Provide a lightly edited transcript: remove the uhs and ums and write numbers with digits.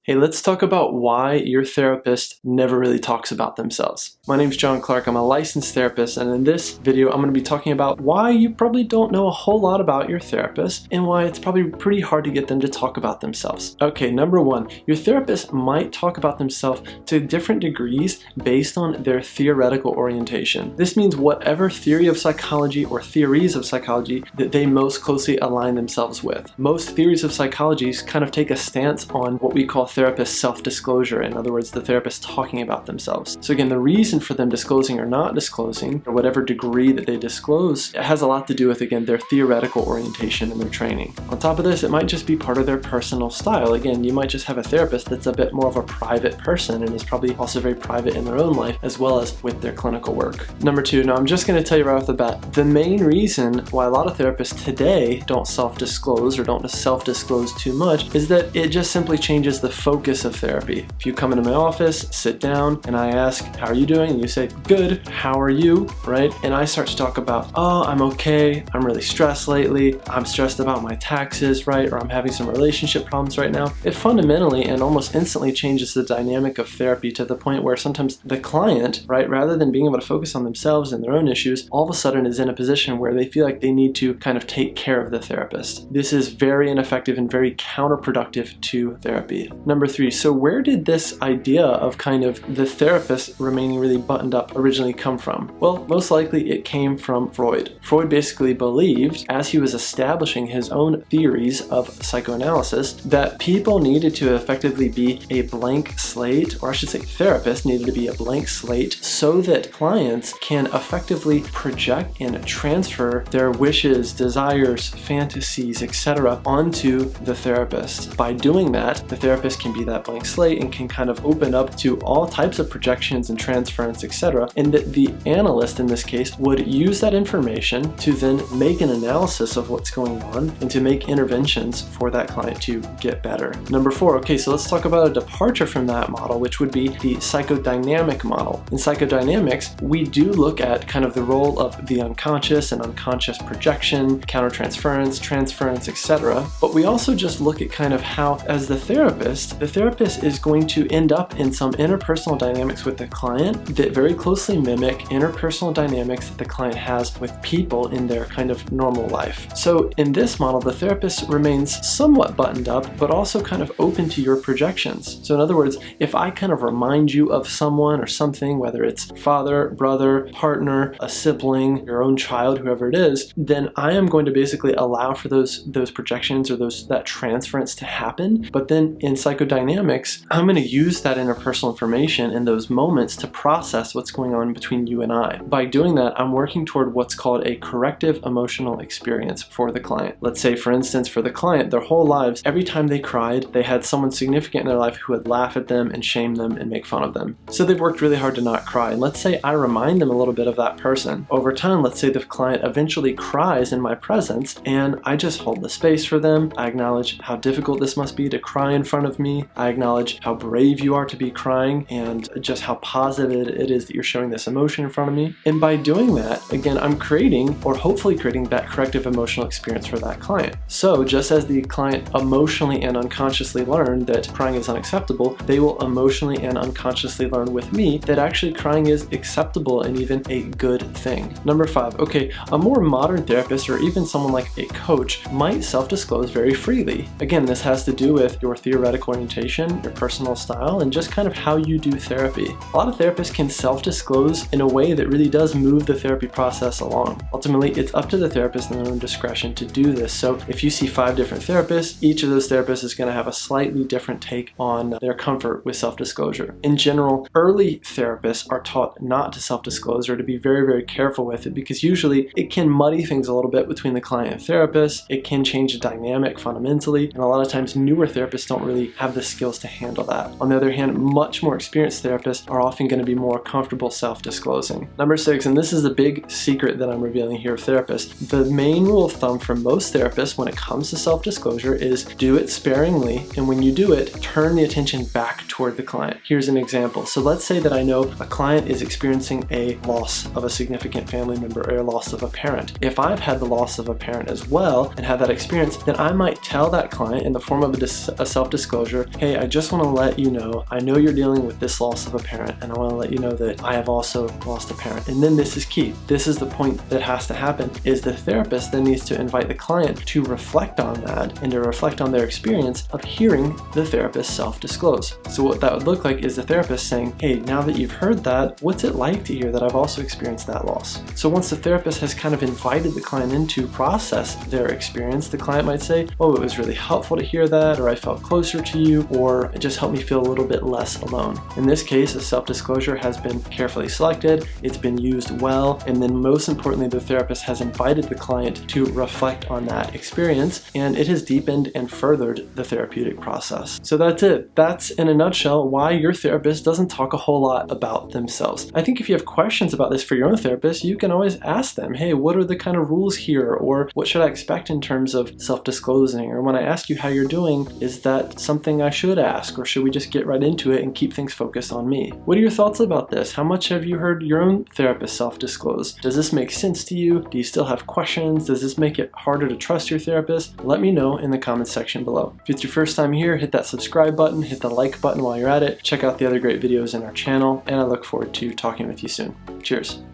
Hey, let's talk about why your therapist never really talks about themselves. My name's John Clark. I'm a licensed therapist, and in this video, I'm going to be talking about why you probably don't know a whole lot about your therapist and why it's probably pretty hard to get them to talk about themselves. Okay, number one, your therapist might talk about themselves to different degrees based on their theoretical orientation. This means whatever theory of psychology or theories of psychology that they most closely align themselves with. Most theories of psychology kind of take a stance on what we call therapist self-disclosure. In other words, the therapist talking about themselves. So again, the reason for them disclosing or not disclosing, or whatever degree that they disclose, it has a lot to do with, again, their theoretical orientation and their training. On top of this, it might just be part of their personal style. Again, you might just have a therapist that's a bit more of a private person and is probably also very private in their own life as well as with their clinical work. Number two, now I'm just going to tell you right off the bat, the main reason why a lot of therapists today don't self-disclose or don't self-disclose too much is that it just simply changes the focus of therapy. If you come into my office, sit down, and I ask, how are you doing? And you say, good, how are you? Right? And I start to talk about, oh, I'm okay, I'm really stressed lately, I'm stressed about my taxes, right? Or I'm having some relationship problems right now. It fundamentally and almost instantly changes the dynamic of therapy to the point where sometimes the client, right, rather than being able to focus on themselves and their own issues, all of a sudden is in a position where they feel like they need to kind of take care of the therapist. This is very ineffective and very counterproductive to therapy. Number three, so where did this idea of kind of the therapist remaining really buttoned up originally come from? Well, most likely it came from Freud. Freud basically believed, as he was establishing his own theories of psychoanalysis, that people needed to effectively be a blank slate, or I should say therapists needed to be a blank slate so that clients can effectively project and transfer their wishes, desires, fantasies, etc. onto the therapist. By doing that, the therapist can be that blank slate and can kind of open up to all types of projections and transference, etc. And that the analyst in this case would use that information to then make an analysis of what's going on and to make interventions for that client to get better. Number four, okay, so let's talk about a departure from that model, which would be the psychodynamic model. In psychodynamics, we do look at kind of the role of the unconscious and unconscious projection, countertransference, transference, etc. But we also just look at kind of how, as the therapist is going to end up in some interpersonal dynamics with the client that very closely mimic interpersonal dynamics that the client has with people in their kind of normal life. So in this model, the therapist remains somewhat buttoned up, but also kind of open to your projections. So in other words, if I kind of remind you of someone or something, whether it's father, brother, partner, a sibling, your own child, whoever it is, then I am going to basically allow for those projections or that transference to happen. But then in psychodynamics, I'm going to use that interpersonal information in those moments to process what's going on between you and I. By doing that, I'm working toward what's called a corrective emotional experience for the client. Let's say, for instance, for the client, their whole lives, every time they cried, they had someone significant in their life who would laugh at them and shame them and make fun of them. So they've worked really hard to not cry. And let's say I remind them a little bit of that person. Over time, let's say the client eventually cries in my presence and I just hold the space for them. I acknowledge how difficult this must be to cry in front of me. I acknowledge how brave you are to be crying and just how positive it is that you're showing this emotion in front of me. And by doing that, again, I'm creating, or hopefully creating, that corrective emotional experience for that client. So just as the client emotionally and unconsciously learned that crying is unacceptable, they will emotionally and unconsciously learn with me that actually crying is acceptable and even a good thing. Number five, okay, a more modern therapist or even someone like a coach might self-disclose very freely. Again, this has to do with your theoretical orientation, your personal style, and just kind of how you do therapy. A lot of therapists can self-disclose in a way that really does move the therapy process along. Ultimately, it's up to the therapist in their own discretion to do this. So if you see 5 different therapists, each of those therapists is going to have a slightly different take on their comfort with self-disclosure. In general, early therapists are taught not to self-disclose or to be very, very careful with it because usually it can muddy things a little bit between the client and therapist. It can change the dynamic fundamentally, and a lot of times newer therapists don't really have the skills to handle that. On the other hand, much more experienced therapists are often going to be more comfortable self-disclosing. Number 6, and this is the big secret that I'm revealing here of therapists, the main rule of thumb for most therapists when it comes to self-disclosure is do it sparingly, and when you do it, turn the attention back toward the client. Here's an example. So let's say that I know a client is experiencing a loss of a significant family member or a loss of a parent. If I've had the loss of a parent as well and had that experience, then I might tell that client in the form of a self-disclosure self-disclosure. Hey, I just want to let you know, I know you're dealing with this loss of a parent, and I want to let you know that I have also lost a parent. And then this is key. This is the point that has to happen, is the therapist then needs to invite the client to reflect on that and to reflect on their experience of hearing the therapist self-disclose. So what that would look like is the therapist saying, hey, now that you've heard that, what's it like to hear that I've also experienced that loss? So once the therapist has kind of invited the client in to process their experience, the client might say, oh, it was really helpful to hear that, or I felt closer to you, or it just helped me feel a little bit less alone. In this case, a self-disclosure has been carefully selected, it's been used well, and then most importantly, the therapist has invited the client to reflect on that experience, and it has deepened and furthered the therapeutic process. So that's it. That's, in a nutshell, why your therapist doesn't talk a whole lot about themselves. I think if you have questions about this for your own therapist, you can always ask them, hey, what are the kind of rules here? Or what should I expect in terms of self-disclosing? Or when I ask you how you're doing, is that something I should ask? Or should we just get right into it and keep things focused on me? What are your thoughts about this? How much have you heard your own therapist self-disclose? Does this make sense to you? Do you still have questions? Does this make it harder to trust your therapist? Let me know in the comments section below. If it's your first time here, hit that subscribe button, hit the like button while you're at it. Check out the other great videos in our channel, and I look forward to talking with you soon. Cheers.